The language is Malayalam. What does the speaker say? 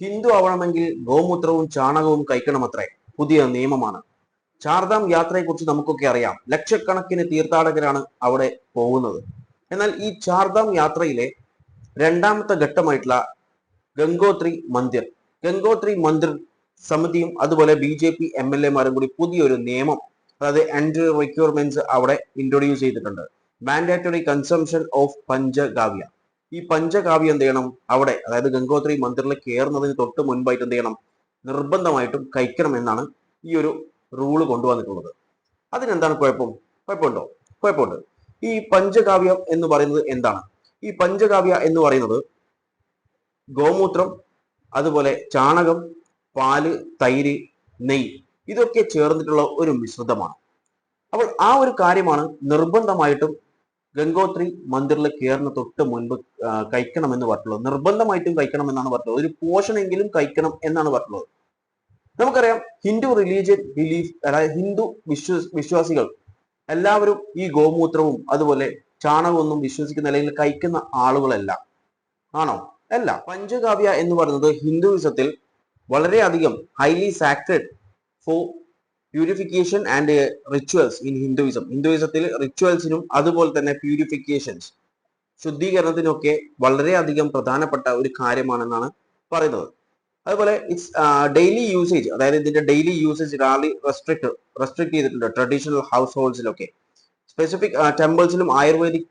ഹിന്ദു ആവണമെങ്കിൽ ഗോമൂത്രവും ചാണകവും കഴിക്കണമത്രേ പുതിയ നിയമമാണ്. ചാർധാം യാത്രയെക്കുറിച്ച് നമുക്കൊക്കെ അറിയാം. ലക്ഷക്കണക്കിന് തീർത്ഥാടകരാണ് അവിടെ പോകുന്നത്. എന്നാൽ ഈ ചാർധാം യാത്രയിലെ രണ്ടാമത്തെ ഘട്ടമായിട്ടുള്ള ഗംഗോത്രി മന്ദിർ സമിതിയും അതുപോലെ BJP MLA മാരും കൂടി പുതിയൊരു നിയമം, അതായത് എൻട്രി റിക്വയർമെന്റ്സ് അവിടെ ഇൻട്രൊഡ്യൂസ് ചെയ്തിട്ടുണ്ട്. Mandatory consumption of panchagavya. ഈ പഞ്ചകാവ്യം എന്ത് ചെയ്യണം, അവിടെ അതായത് ഗംഗോത്രി മന്ദിറിൽ കയറുന്നതിന് തൊട്ട് മുൻപായിട്ട് എന്ത് ചെയ്യണം, നിർബന്ധമായിട്ടും കഴിക്കണം എന്നാണ് ഈ ഒരു റൂള് കൊണ്ടുവന്നിട്ടുള്ളത്. അതിനെന്താണ് കുഴപ്പം? കുഴപ്പമുണ്ടോ? കുഴപ്പമുണ്ട്. ഈ പഞ്ചകാവ്യം എന്ന് പറയുന്നത് എന്താണ്? ഈ പഞ്ചകാവ്യ എന്ന് പറയുന്നത് ഗോമൂത്രം, അതുപോലെ ചാണകം, പാല്, തൈര്, നെയ്യ് ഇതൊക്കെ ചേർന്നിട്ടുള്ള ഒരു മിശ്രിതമാണ്. അപ്പോൾ ആ ഒരു കാര്യമാണ് നിർബന്ധമായിട്ടും ഗംഗോത്രി മന്ദിറിൽ കയറുന്ന തൊട്ട് മുൻപ് കഴിക്കണമെന്ന് പറഞ്ഞിട്ടുള്ളത്. നിർബന്ധമായിട്ടും കഴിക്കണം എന്നാണ് പറഞ്ഞിട്ടുള്ളത്. ഒരു പോർഷൻ എങ്കിലും കഴിക്കണം എന്നാണ് പറഞ്ഞിട്ടുള്ളത്. നമുക്കറിയാം, ഹിന്ദു റിലീജിയൻ ബിലീഫ്, അതായത് ഹിന്ദു വിശ്വാസികൾ എല്ലാവരും ഈ ഗോമൂത്രവും അതുപോലെ ചാണകമൊന്നും വിശ്വസിക്കുന്ന അല്ലെങ്കിൽ കഴിക്കുന്ന ആളുകളല്ല. ആണോ? അല്ല. പഞ്ചകാവ്യ എന്ന് പറയുന്നത് ഹിന്ദുയിസത്തിൽ വളരെയധികം highly sacred for purification and rituals in Hinduism. ഹിന്ദുയിസത്തിൽ റിച്വൽസിനും അതുപോലെ തന്നെ പ്യൂരിഫിക്കേഷൻസ്, ശുദ്ധീകരണത്തിനൊക്കെ വളരെയധികം പ്രധാനപ്പെട്ട ഒരു കാര്യമാണെന്നാണ് പറയുന്നത്. അതുപോലെ ഇറ്റ്സ് ഡെയിലി യൂസേജ്, അതായത് ഇതിന്റെ ഡെയിലി യൂസേജ് റെസ്ട്രിക്ട് ചെയ്തിട്ടുണ്ട് ട്രഡീഷണൽ ഹൗസ് ഹോൾഡ്സിലൊക്കെ. സ്പെസിഫിക് ടെമ്പിൾസിലും ആയുർവേദിക്